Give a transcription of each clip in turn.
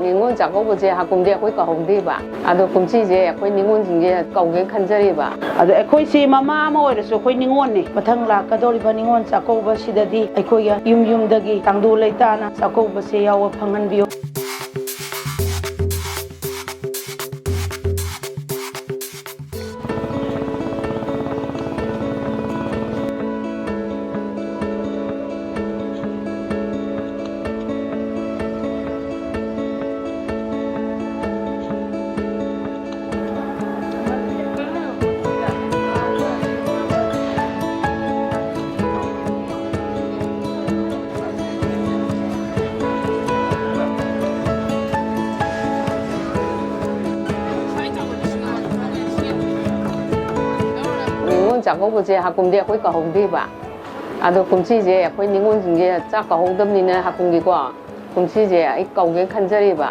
ꯅꯤꯉꯣꯜ ꯆꯥꯛꯀꯧꯕꯁꯦ ꯍꯥꯀꯨꯝꯗꯤ ꯑꯩꯈꯣꯏ ꯀꯧꯍꯧꯗꯦꯕ ꯑꯗꯣ ꯀꯨꯝꯁꯤꯁꯦ ꯑꯩꯈꯣꯏ ꯅꯤꯉꯣꯜꯁꯤꯡꯁꯦ ꯀꯧꯒꯦ ꯈꯟꯖꯔꯤꯕ ꯑꯗꯣ ꯑꯩꯈꯣꯏꯁꯤ ꯃꯃꯥ ꯑꯃ ꯑꯣꯏꯔꯁꯨ ꯑꯩꯈꯣꯏ ꯅꯤꯉꯣꯜꯅꯤ ꯃꯊꯪ ꯂꯥꯛꯀꯗꯧꯔꯤꯕ ꯅꯤꯉꯣꯜ ꯆꯥꯛꯀꯧꯕꯁꯤꯗꯗꯤ ꯑꯩꯈꯣꯏꯒꯤ ꯌꯨꯝ ꯌꯨꯝꯗꯒꯤ ꯇꯪꯗꯨ ꯂꯩꯇꯥꯅ ꯆꯥꯛꯀꯧꯕꯁꯦ ꯌꯥꯎꯕ ꯐꯪꯍꯟꯕꯤꯌꯨ ꯆꯥꯛꯀꯧꯕꯁꯦ ꯍꯥꯀꯨꯝꯗꯤ ꯑꯩꯈꯣꯏ ꯀꯧꯍꯧꯗꯦꯕ ꯑꯗꯣ ꯀꯨꯝꯁꯤꯁꯦ ꯑꯩꯈꯣꯏ ꯅꯤꯉꯣꯜꯁꯤꯡꯁꯦ ꯆꯥꯛ ꯀꯧꯍꯧꯗꯕꯅꯤꯅ ꯍꯥꯀꯨꯝꯒꯤꯀꯣ ꯀꯨꯝꯁꯤꯁꯦ ꯑꯩ ꯀꯧꯒꯦ ꯈꯟꯖꯔꯤꯕ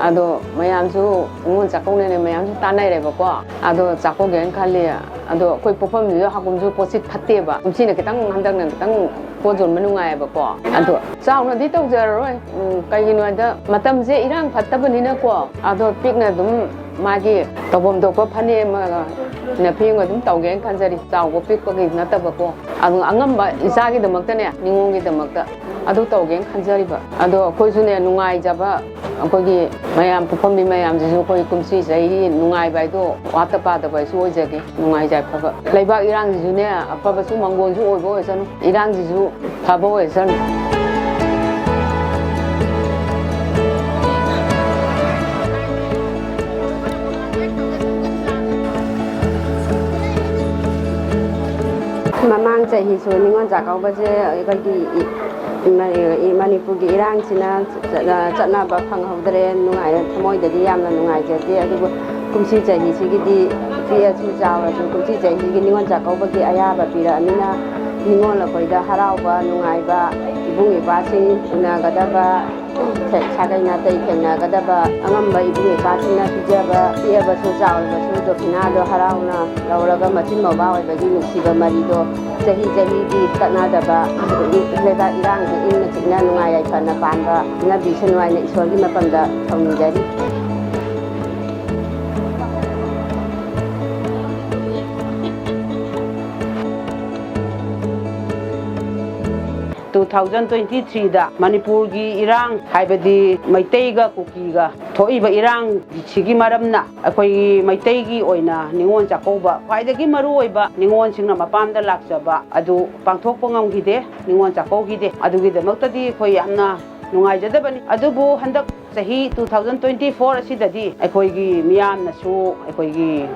ꯑꯗꯣ ꯃꯌꯥꯝꯁꯨ ꯅꯤꯉꯣꯜ ꯆꯥꯛꯀꯧꯅꯦꯅ ꯃꯌꯥꯝꯁꯨ ꯇꯥꯟꯅꯔꯦꯕꯀꯣ ꯑꯗꯣ ꯆꯥꯛꯀꯧꯒꯦꯅ ꯈꯜꯂꯤ ꯑꯗꯣ ꯑꯩꯈꯣꯏ ꯄꯣꯛꯐꯝꯁꯤꯁꯨ ꯍꯥꯀꯨꯝꯁꯨ ꯄꯣꯠꯁꯤ ꯐꯠꯇꯦꯕ ꯀꯨꯝꯁꯤꯅ ꯈꯤꯇꯪ ꯍꯟꯗꯛꯅ ꯈꯤꯇꯪ ꯄꯣꯠ ꯌꯣꯟꯕ ꯅꯨꯡꯉꯥꯏꯌꯦꯕꯀꯣ ꯑꯗꯣ ꯆꯥꯎꯅꯗꯤ ꯇꯧꯖꯔꯔꯣꯏ ꯀꯩꯒꯤꯅꯣ ꯍꯥꯏꯗ ꯃꯇꯝꯁꯦ ꯏꯔꯥꯡ ꯐꯠꯇꯕꯅꯤꯅꯀꯣ ꯑꯗꯣ ꯄꯤꯛꯅ ꯑꯗꯨꯝ ꯃꯥꯒꯤ ꯇꯧꯐꯝ ꯊꯣꯛꯄ ꯐꯅꯦꯛ ꯑꯃꯒ ꯅꯐꯤꯒ ꯑꯗꯨꯝ ꯇꯧꯒꯦꯅ ꯈꯟꯖꯔꯤ ꯆꯥꯎꯕ ꯄꯤꯛꯄꯒꯤ ꯅꯠꯇꯕꯀꯣ ꯑꯗꯨ ꯑꯉꯝꯕ ꯏꯆꯥꯒꯤꯗꯃꯛꯇꯅꯦ ꯅꯤꯉꯣꯜꯒꯤꯗꯃꯛꯇ ꯑꯗꯨ ꯇꯧꯒꯦꯅ ꯈꯟꯖꯔꯤꯕ ꯑꯗꯣ ꯑꯩꯈꯣꯏꯁꯨꯅꯦ ꯅꯨꯡꯉꯥꯏꯖꯕ ꯑꯩꯈꯣꯏꯒꯤ ꯃꯌꯥꯝ ꯄꯨꯐꯝꯒꯤ ꯃꯌꯥꯝꯁꯤꯁꯨ ꯑꯩꯈꯣꯏ ꯀꯨꯝꯁꯤ ꯆꯍꯤ ꯅꯨꯡꯉꯥꯏꯕ ꯍꯥꯏꯗꯣ ꯋꯥꯠꯇ ꯄꯥꯗꯕ ꯍꯥꯏꯁꯨ ꯑꯣꯏꯖꯒꯦ ꯅꯨꯡꯉꯥꯏ ꯌꯥꯏꯐꯕ ꯂꯩꯕꯥꯛ ꯏꯔꯥꯡꯁꯤꯁꯨꯅꯦ ꯑꯐꯕꯁꯨ ꯃꯪꯒꯣꯜꯁꯨ ꯑꯣꯏꯕ ꯑꯣꯏꯁꯅꯨ ꯏꯔꯥꯡꯁꯤꯁꯨ ꯐꯕ ꯑꯣꯏꯁꯅꯨ ꯃꯃꯥꯡ ꯆꯍꯤꯁꯨ ꯅꯤꯉꯣꯜ ꯆꯥꯛꯀꯧꯕꯁꯦ ꯑꯩꯈꯣꯏꯒꯤ ꯃꯅꯤꯄꯨꯔꯒꯤ ꯏꯔꯥꯡꯁꯤꯅ ꯆꯠꯅꯕ ꯐꯪꯍꯧꯗ꯭ꯔꯦ ꯊꯃꯣꯏꯗꯗꯤ ꯌꯥꯝꯅ ꯅꯨꯡꯉꯥꯏꯖꯗꯦ ꯑꯗꯨꯕꯨ ꯀꯨꯝꯁꯤ ꯆꯍꯤꯁꯤꯒꯤꯗꯤ ꯄꯤꯛꯑꯁꯨ ꯆꯥꯎꯔꯁꯨ ꯀꯨꯝꯁꯤ ꯆꯍꯤꯁꯤꯒꯤ ꯅꯤꯉꯣꯜ ꯆꯥꯛꯀꯧꯕꯒꯤ ꯑꯌꯥꯕ ꯄꯤꯔꯛꯑꯃꯤꯅ ꯅꯤꯉꯣꯜ ꯑꯩꯈꯣꯏꯗ ꯍꯔꯥꯎꯕ ꯅꯨꯡꯉꯥꯏꯕ ꯏꯕꯨꯡ ꯏꯄ꯭ꯋꯥꯁꯤꯡ ꯎꯅꯒꯗꯕ ꯁꯥꯒꯩ ꯅꯥꯇꯩ ꯊꯦꯡꯅꯒꯗꯕ ꯑꯉꯝꯕ ꯏꯕꯨꯡ ꯏꯄ꯭ꯋꯥꯁꯤꯡꯅ ꯄꯤꯖꯕ ꯄꯤꯛꯑꯕꯁꯨ ꯆꯥꯎꯔꯕꯁꯨ ꯗꯣꯈꯤꯅꯥꯗꯣ ꯍꯔꯥꯎꯅ ꯂꯧꯔꯒ ꯃꯆꯤꯟ ꯃꯧꯄ꯭ꯋꯥ ꯑꯣꯏꯕꯒꯤ ꯅꯨꯡꯁꯤꯕ ꯃꯔꯤꯗꯣ ꯆꯍꯤ ꯆꯍꯤꯒꯤ ꯇꯠꯅꯗꯕ ꯂꯩꯕꯥꯛ ꯏꯔꯥꯡꯁꯦ ꯏꯪꯅ ꯆꯤꯛꯅ ꯅꯨꯡꯉꯥꯏ ꯌꯥꯏꯐꯅ ꯄꯥꯟꯕ ꯅꯕꯤꯁꯅꯨ ꯍꯥꯏꯅ ꯏꯁꯣꯔꯒꯤ ꯃꯐꯝꯗ ꯊꯧꯅꯤꯖꯔꯤ ꯇꯨ 2023ꯗ ꯃꯅꯤꯄꯨꯔꯒꯤ ꯏꯔꯥꯡ ꯍꯥꯏꯕꯗꯤ ꯃꯩꯇꯩꯒ ꯀꯨꯀꯤꯒ ꯊꯣꯛꯏꯕ ꯏꯔꯥꯡꯁꯤꯒꯤ ꯃꯔꯝꯅ ꯑꯩꯈꯣꯏꯒꯤ ꯃꯩꯇꯩꯒꯤ ꯑꯣꯏꯅ ꯅꯤꯉꯣꯜ ꯆꯥꯛꯀꯧꯕ ꯈ꯭ꯋꯥꯏꯗꯒꯤ ꯃꯔꯨꯑꯣꯏꯕ ꯅꯤꯉꯣꯜꯁꯤꯡꯅ ꯃꯄꯥꯝꯗ ꯂꯥꯛꯆꯕ ꯑꯗꯨ ꯄꯥꯡꯊꯣꯛꯄ ꯉꯝꯈꯤꯗꯦ ꯅꯤꯉꯣꯜ ꯆꯥꯛꯀꯧꯈꯤꯗꯦ ꯑꯗꯨꯒꯤꯗꯃꯛꯇꯗꯤ ꯑꯩꯈꯣꯏ ꯌꯥꯝꯅ ꯅꯨꯡꯉꯥꯏꯖꯗꯕꯅꯤ ꯑꯗꯨꯕꯨ ꯍꯟꯗꯛ ꯆꯍꯤ 2024 ꯑꯁꯤꯗꯗꯤ ꯑꯩꯈꯣꯏꯒꯤ ꯃꯤꯌꯥꯝꯅꯁꯨ ꯑꯩꯈꯣꯏꯒꯤ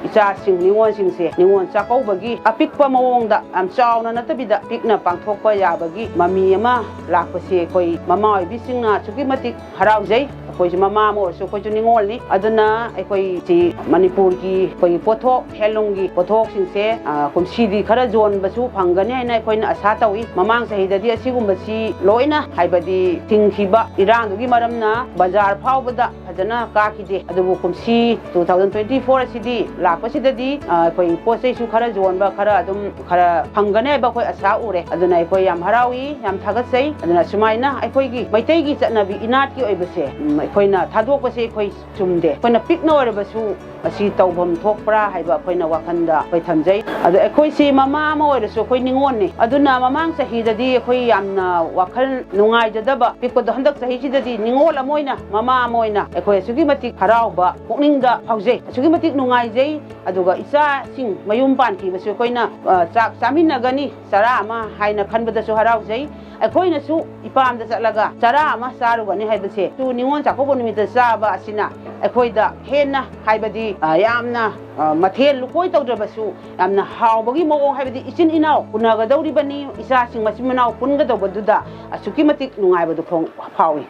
ꯏꯆꯥꯁꯤꯡ ꯅꯤꯉꯣꯜꯁꯤꯡꯁꯦ ꯅꯤꯉꯣꯜ ꯆꯥꯛꯀꯧꯕꯒꯤ ꯑꯄꯤꯛꯄ ꯃꯑꯣꯡꯗ ꯌꯥꯝ ꯆꯥꯎꯅ ꯅꯠꯇꯕꯤꯗ ꯄꯤꯛꯅ ꯄꯥꯡꯊꯣꯛꯄ ꯌꯥꯕꯒꯤ ꯃꯃꯤ ꯑꯃ ꯂꯥꯛꯄꯁꯦ ꯑꯩꯈꯣꯏ ꯃꯃꯥ ꯑꯣꯏꯕꯤꯁꯤꯡꯅ ꯑꯁꯨꯛꯀꯤ ꯃꯇꯤꯛ ꯍꯔꯥꯎꯖꯩ ꯑꯩꯈꯣꯏꯁꯨ ꯃꯃꯥ ꯑꯃ ꯑꯣꯏꯔꯁꯨ ꯑꯩꯈꯣꯏꯁꯨ ꯅꯤꯉꯣꯜꯅꯤ ꯑꯗꯨꯅ ꯑꯩꯈꯣꯏꯁꯤ ꯃꯅꯤꯄꯨꯔꯒꯤ ꯑꯩꯈꯣꯏꯒꯤ ꯄꯣꯠꯊꯣꯛ ꯍꯦꯟꯂꯨꯝꯒꯤ ꯄꯣꯠꯊꯣꯛꯁꯤꯡꯁꯦ ꯀꯨꯝꯁꯤꯗꯤ ꯈꯔ ꯌꯣꯟꯕꯁꯨ ꯐꯪꯒꯅꯤ ꯍꯥꯏꯅ ꯑꯩꯈꯣꯏꯅ ꯑꯁꯥ ꯇꯧꯏ ꯃꯃꯥꯡ ꯆꯍꯤꯗꯗꯤ ꯑꯁꯤꯒꯨꯝꯕꯁꯤ ꯂꯣꯏꯅ ꯍꯥꯏꯕꯗꯤ ꯊꯤꯡꯈꯤꯕ ꯏꯔꯥꯡꯗꯨꯒꯤ ꯃꯔꯝꯅ ꯕꯖꯥꯔ ꯐꯥꯎꯕꯗ ꯐꯖꯅ ꯀꯥꯈꯤꯗꯦ ꯑꯗꯨꯕꯨ ꯀꯨꯝꯁꯤ 2024 ꯑꯁꯤꯗꯤ ꯂꯥꯛꯄꯁꯤꯗꯗꯤ ꯑꯩꯈꯣꯏ ꯄꯣꯠ ꯆꯩꯁꯨ ꯈꯔ ꯌꯣꯟꯕ ꯈꯔ ꯐꯪꯒꯅꯤ ꯍꯥꯏꯕ ꯑꯩꯈꯣꯏ ꯑꯁꯥ ꯎꯔꯦ ꯑꯗꯨꯅ ꯑꯩꯈꯣꯏ ꯌꯥꯝ ꯍꯔꯥꯎꯏ ꯌꯥꯝ ꯊꯥꯒꯠꯆꯩ ꯑꯗꯨꯅ ꯁꯨꯃꯥꯏꯅ ꯑꯩꯈꯣꯏꯒꯤ ꯃꯩꯇꯩꯒꯤ ꯆꯠꯅꯕꯤ ꯏꯅꯥꯠꯀꯤ ꯑꯣꯏꯕꯁꯦ ꯑꯩꯈꯣꯏꯅ ꯊꯥꯗꯣꯛꯄꯁꯦ ꯑꯩꯈꯣꯏ ꯆꯨꯝꯗꯦ ꯑꯩꯈꯣꯏꯅ ꯄꯤꯛꯅ ꯑꯣꯏꯔꯕꯁꯨ ꯑꯁꯤ ꯇꯧꯐꯝꯊꯣꯛꯄ꯭ꯔꯥ ꯍꯥꯏꯕ ꯑꯩꯈꯣꯏꯅ ꯋꯥꯈꯜꯗ ꯑꯩꯈꯣꯏ ꯊꯝꯖꯩ ꯑꯗꯣ ꯑꯩꯈꯣꯏꯁꯤ ꯃꯃꯥ ꯑꯃ ꯑꯣꯏꯔꯁꯨ ꯑꯩꯈꯣꯏ ꯅꯤꯉꯣꯜꯅꯤ ꯑꯗꯨꯅ ꯃꯃꯥꯡ ꯆꯍꯤꯗꯗꯤ ꯑꯩꯈꯣꯏ ꯌꯥꯝꯅ ꯋꯥꯈꯜ ꯅꯨꯡꯉꯥꯏꯖꯗꯕ ꯄꯤꯛꯄꯗꯣ ꯍꯟꯗꯛ ꯆꯍꯤꯁꯤꯗꯗꯤ ꯅꯤꯉꯣꯜ ꯑꯃ ꯑꯣꯏꯅ ꯃꯃꯥ ꯑꯃ ꯑꯣꯏꯅ ꯑꯩꯈꯣꯏ ꯑꯁꯨꯛꯀꯤ ꯃꯇꯤꯛ ꯍꯔꯥꯎꯕ ꯄꯨꯛꯅꯤꯡꯗ ꯐꯥꯎꯖꯩ ꯑꯁꯨꯛꯀꯤ ꯃꯇꯤꯛ ꯅꯨꯡꯉꯥꯏꯖꯩ ꯑꯗꯨꯒ ꯏꯆꯥꯁꯤꯡ ꯃꯌꯨꯝ ꯄꯥꯟꯈꯤꯕꯁꯨ ꯑꯩꯈꯣꯏꯅ ꯆꯥꯛ ꯆꯥꯃꯤꯟꯅꯒꯅꯤ ꯆꯔꯥ ꯑꯃ ꯍꯥꯏꯅ ꯈꯟꯕꯗꯁꯨ ꯍꯔꯥꯎꯖꯩ ꯑꯩꯈꯣꯏꯅꯁꯨ ꯏꯄꯥꯝꯗ ꯆꯠꯂꯒ ꯆꯔꯥ ꯑꯃ ꯆꯥꯔꯨꯒꯅꯤ ꯍꯥꯏꯕꯁꯦ ꯅꯤꯉꯣꯜ ꯆꯥꯛꯀꯧꯕ ꯅꯨꯃꯤꯠꯇ ꯆꯥꯕ ꯑꯁꯤꯅ ꯑꯩꯈꯣꯏꯗ ꯍꯦꯟꯅ ꯍꯥꯏꯕꯗꯤ ꯌꯥꯝꯅ ꯃꯊꯦꯜ ꯂꯨꯀꯣꯏ ꯇꯧꯗ꯭ꯔꯕꯁꯨ ꯌꯥꯝꯅ ꯍꯥꯎꯕꯒꯤ ꯃꯑꯣꯡ ꯍꯥꯏꯕꯗꯤ ꯏꯆꯤꯟ ꯏꯅꯥꯎ ꯎꯅꯒꯗꯧꯔꯤꯕꯅꯤ ꯏꯆꯥꯁꯤꯡ ꯃꯆꯤꯟ ꯃꯅꯥꯎ ꯄꯨꯟꯒꯗꯧꯕꯗꯨꯗ ꯑꯁꯨꯛꯀꯤ ꯃꯇꯤꯛ ꯅꯨꯡꯉꯥꯏꯕꯗꯨ ꯐꯥꯎꯏ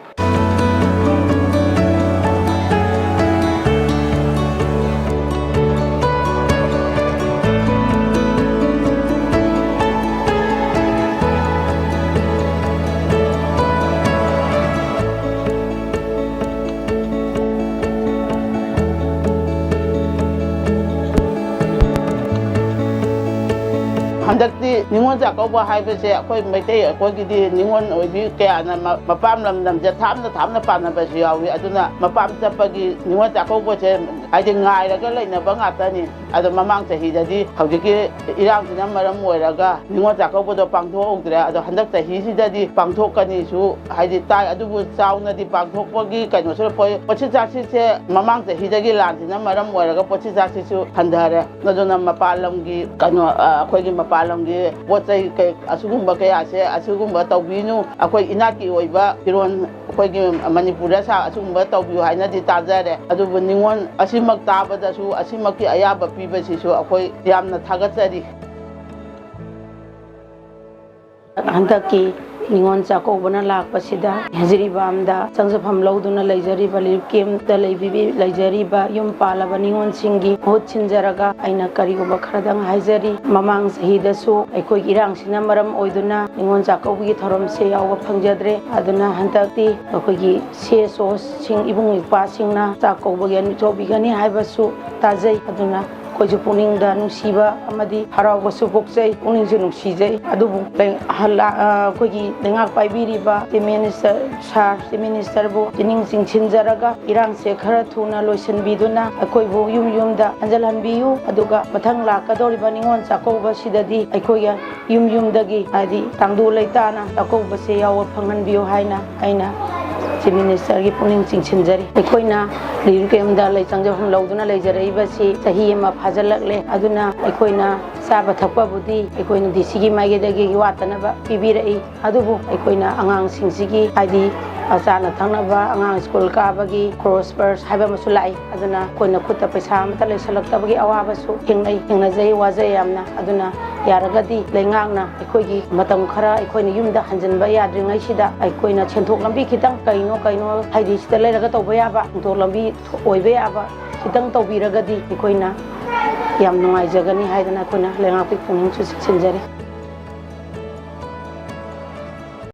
ꯍꯟꯗꯛꯇꯤ ꯅꯤꯉꯣꯜ ꯆꯥꯛꯀꯧꯕ ꯍꯥꯏꯕꯁꯦ ꯑꯩꯈꯣꯏ ꯃꯩꯇꯩ ꯑꯩꯈꯣꯏꯒꯤꯗꯤ ꯅꯤꯉꯣꯜ ꯑꯣꯏꯕꯤ ꯀꯌꯥꯅ ꯃꯄꯥꯝ ꯂꯝꯗꯝꯁꯦ ꯊꯥꯞꯅ ꯄꯥꯟꯅꯕꯁꯨ ꯌꯥꯎꯏ ꯑꯗꯨꯅ ꯃꯄꯥꯝ ꯆꯠꯄꯒꯤ ꯅꯤꯉꯣꯜ ꯆꯥꯛꯀꯧꯕꯁꯦ ꯍꯥꯏꯗꯤ ꯉꯥꯏꯔꯒ ꯂꯩꯅꯕ ꯉꯥꯛꯇꯅꯤ ꯑꯗꯣ ꯃꯃꯥꯡ ꯆꯍꯤꯗꯗꯤ ꯍꯧꯖꯤꯛꯀꯤ 이랑ꯁꯤ나 ꯃꯔꯝ ꯑꯣꯏꯔꯒ ꯅꯤꯉꯣꯜ ꯆꯥꯛꯀꯧꯕꯗꯣ ꯄꯥꯡꯊꯣꯛꯍꯧꯗ꯭ꯔꯦ ꯑꯗꯣ ꯍꯟꯗꯛ ꯆꯍꯤꯁꯤꯗꯗꯤ ꯄꯥꯡꯊꯣꯛꯀꯅꯤꯁꯨ ꯍꯥꯏꯗꯤ ꯇꯥꯏ ꯑꯗꯨꯕꯨ ꯆꯥꯎꯅꯗꯤ ꯄꯥꯡꯊꯣꯛꯄꯒꯤ ꯀꯩꯅꯣꯁꯨ ꯄꯣꯠꯁꯤ ꯆꯥꯛꯁꯤꯁꯦ ꯃꯃꯥꯡ ꯆꯍꯤꯗꯒꯤ ꯂꯥꯟꯁꯤꯅ ꯃꯔꯝ ꯑꯣꯏꯔꯒ ꯄꯣꯠꯁꯤ ꯆꯥꯛꯁꯤꯁꯨ ꯍꯟꯊꯔꯦ ꯑꯗꯨꯅ ꯃꯄꯥꯟ ꯂꯝꯒꯤ ꯀꯩꯅꯣ ꯑꯩꯈꯣꯏꯒꯤ ꯃꯄꯥꯟ ꯂꯝꯒꯤ ꯄꯣꯠ ꯆꯩ ꯑꯁꯤꯒꯨꯝꯕ ꯀꯌꯥꯁꯦ ꯑꯁꯤꯒꯨꯝꯕ ꯇꯧꯕꯤꯅꯨ ꯑꯩꯈꯣꯏ 이나ꯠꯀꯤ ꯑꯣꯏꯕ ꯐꯤꯔꯣꯜ ꯑꯩꯈꯣꯏꯒꯤ ꯃꯅꯤꯄꯨꯔꯗ ꯑꯁꯤꯒꯨꯝꯕ ꯇꯧꯕꯤꯌꯨ ꯍꯥꯏꯅꯗꯤ ꯇꯥꯖꯔꯦ ꯑꯗꯨꯕꯨ ꯅꯤꯉꯣꯜ ꯑꯁꯤꯃꯛ ꯇꯥꯕꯗꯁꯨ ꯑꯁꯤꯃꯛꯀꯤ ꯑꯌꯥꯕ ꯄꯤꯕꯁꯤꯁꯨ ꯑꯩꯈꯣꯏ ꯌꯥꯝꯅ ꯊꯥꯒꯠꯆꯔꯤ ꯍꯟꯗꯛꯀꯤ ꯅꯤꯉꯣꯜ ꯆꯥꯛꯀꯧꯕꯅ ꯂꯥꯛꯄꯁꯤꯗ ꯖꯤꯔꯤꯕꯥꯝꯗ ꯆꯪꯖꯐꯝ ꯂꯧꯗꯨꯅ ꯂꯩꯖꯔꯤꯕ ꯂꯤꯔꯤꯞ ꯀꯦꯝꯞꯇ ꯂꯩꯖꯔꯤꯕ ꯌꯨꯝ ꯄꯥꯜꯂꯕ ꯅꯤꯉꯣꯜꯁꯤꯡꯒꯤ ꯃꯍꯨꯠ ꯁꯤꯟꯖꯔꯒ ꯑꯩꯅ ꯀꯔꯤꯒꯨꯝꯕ ꯈꯔꯗꯪ ꯍꯥꯏꯖꯔꯤ ꯃꯃꯥꯡ ꯆꯍꯤꯗꯁꯨ ꯑꯩꯈꯣꯏꯒꯤ 이랑ꯁꯤꯅ ꯃꯔꯝ ꯑꯣꯏꯗꯨꯅ ꯅꯤꯉꯣꯜ ꯆꯥꯛꯀꯧꯕꯒꯤ ꯊꯧꯔꯝꯁꯦ ꯌꯥꯎꯕ ꯐꯪꯖꯗ꯭ꯔꯦ ꯑꯗꯨꯅ ꯍꯟꯗꯛꯇꯤ ꯑꯩꯈꯣꯏꯒꯤ ꯁꯦꯁꯣꯁꯤꯡ ꯏꯕꯨꯡ ꯏꯄ꯭ꯋꯥꯁꯤꯡꯅ ꯆꯥꯛꯀꯧꯕꯒꯤ ꯇꯧꯕꯤꯒꯅꯤ ꯍꯥꯏꯕꯁꯨ ꯇꯥꯖꯩ ꯑꯗꯨꯅ ꯑꯩꯈꯣꯏꯁꯨ ꯄꯨꯛꯅꯤꯡꯗ ꯅꯨꯡꯁꯤꯕ ꯑꯃꯗꯤ ꯍꯔꯥꯎꯕꯁꯨ ꯄꯣꯛꯆꯩ ꯄꯨꯛꯅꯤꯡꯁꯨ ꯅꯨꯡꯁꯤꯖꯩ ꯑꯗꯨꯕꯨ ꯑꯩꯈꯣꯏꯒꯤ ꯂꯩꯉꯥꯛ ꯄꯥꯏꯕꯤꯔꯤꯕ ꯆꯤꯐ ꯃꯤꯅꯤꯁꯇꯔꯕꯨ ꯄꯨꯛꯅꯤꯡ ꯆꯤꯡꯁꯤꯟꯖꯔꯒ 이랑ꯁꯦ ꯈꯔ ꯊꯨꯅ ꯂꯣꯏꯁꯤꯟꯕꯤꯗꯨꯅ ꯑꯩꯈꯣꯏꯕꯨ ꯌꯨꯝꯗ ꯍꯟꯖꯤꯜꯍꯟꯕꯤꯌꯨ ꯑꯗꯨꯒ ꯃꯊꯪ ꯂꯥꯛꯀꯗꯧꯔꯤꯕ ꯅꯤꯉꯣꯜ ꯆꯥꯛꯀꯧꯕꯁꯤꯗꯗꯤ ꯑꯩꯈꯣꯏꯒ ꯌꯨꯝꯗꯒꯤ ꯍꯥꯏꯗꯤ ꯇꯪꯗꯨ ꯂꯩꯇꯥꯅ ꯆꯥꯛꯀꯧꯕꯁꯦ ꯌꯥꯎꯕ ꯐꯪꯍꯟꯕꯤꯌꯨ ꯍꯥꯏꯅ ꯑꯩꯅ ꯆꯤꯐ ꯃꯤꯅꯤꯁꯇꯔꯒꯤ ꯄꯨꯛꯅꯤꯡ ꯆꯤꯡꯁꯤꯟꯖꯔꯤ ꯑꯩꯈꯣꯏꯅ ꯂꯤꯔꯤꯞ ꯀꯦꯝꯞꯇ ꯆꯪꯖꯐꯝ ꯂꯧꯗꯨꯅ ꯂꯩꯖꯔꯛꯏꯕꯁꯤ ꯆꯍꯤ ꯑꯃ ꯐꯥꯖꯤꯜꯂꯛꯂꯦ ꯑꯗꯨꯅ ꯑꯩꯈꯣꯏꯅ ꯆꯥꯕ ꯊꯛꯄꯕꯨꯗꯤ ꯑꯩꯈꯣꯏꯅ ꯗꯤꯁꯤꯒꯤ ꯃꯥꯏꯀꯩꯗꯒꯤ ꯋꯥꯠꯇꯅꯕ ꯄꯤꯕꯤꯔꯛꯏ ꯑꯗꯨꯕꯨ ꯑꯩꯈꯣꯏꯅ ꯑꯉꯥꯡꯁꯤꯡꯁꯤꯒꯤ ꯍꯥꯏꯗꯤ ꯆꯥꯅ ꯊꯛꯅꯕ ꯑꯉꯥꯡ ꯁ꯭ꯀꯨꯜ ꯀꯥꯕꯒꯤ ꯀ꯭ꯔꯣꯁ ꯕꯔꯁ ꯍꯥꯏꯕ ꯑꯃꯁꯨ ꯂꯥꯛꯏ ꯑꯗꯨꯅ ꯑꯩꯈꯣꯏꯅ ꯈꯨꯠꯇ ꯄꯩꯁꯥ ꯑꯃꯠꯇ ꯂꯩꯁꯜꯂꯛꯇꯕꯒꯤ ꯑꯋꯥꯕꯁꯨ ꯊꯦꯡꯅꯖꯩ ꯋꯥꯖꯩ ꯌꯥꯝꯅ ꯑꯗꯨꯅ ꯌꯥꯔꯒꯗꯤ ꯂꯩꯉꯥꯛꯅ ꯑꯩꯈꯣꯏꯒꯤ ꯃꯇꯝ ꯈꯔ ꯑꯩꯈꯣꯏꯅ ꯌꯨꯝꯗ ꯍꯟꯖꯤꯟꯕ ꯌꯥꯗ꯭ꯔꯤꯉꯩꯁꯤꯗ ꯑꯩꯈꯣꯏꯅ ꯁꯦꯟꯊꯣꯛ ꯂꯝꯕꯤ ꯈꯤꯇꯪ ꯀꯩꯅꯣ ꯍꯥꯏꯗꯤ ꯁꯤꯗ ꯂꯩꯔꯒ ꯇꯧꯕ ꯌꯥꯕ ꯁꯦꯟꯊꯣꯛ ꯂꯝꯕꯤ ꯑꯣꯏꯕ ꯌꯥꯕ ꯈꯤꯇꯪ ꯇꯧꯕꯤꯔꯒꯗꯤ ꯑꯩꯈꯣꯏꯅ ꯌꯥꯝ ꯅꯨꯡꯉꯥꯏꯖꯒꯅꯤ ꯍꯥꯏꯗꯅ ꯑꯩꯈꯣꯏꯅ ꯂꯩꯉꯥꯛꯀꯤ ꯄꯨꯛꯅꯤꯡꯁꯨ ꯆꯤꯡꯁꯤꯟꯖꯔꯤ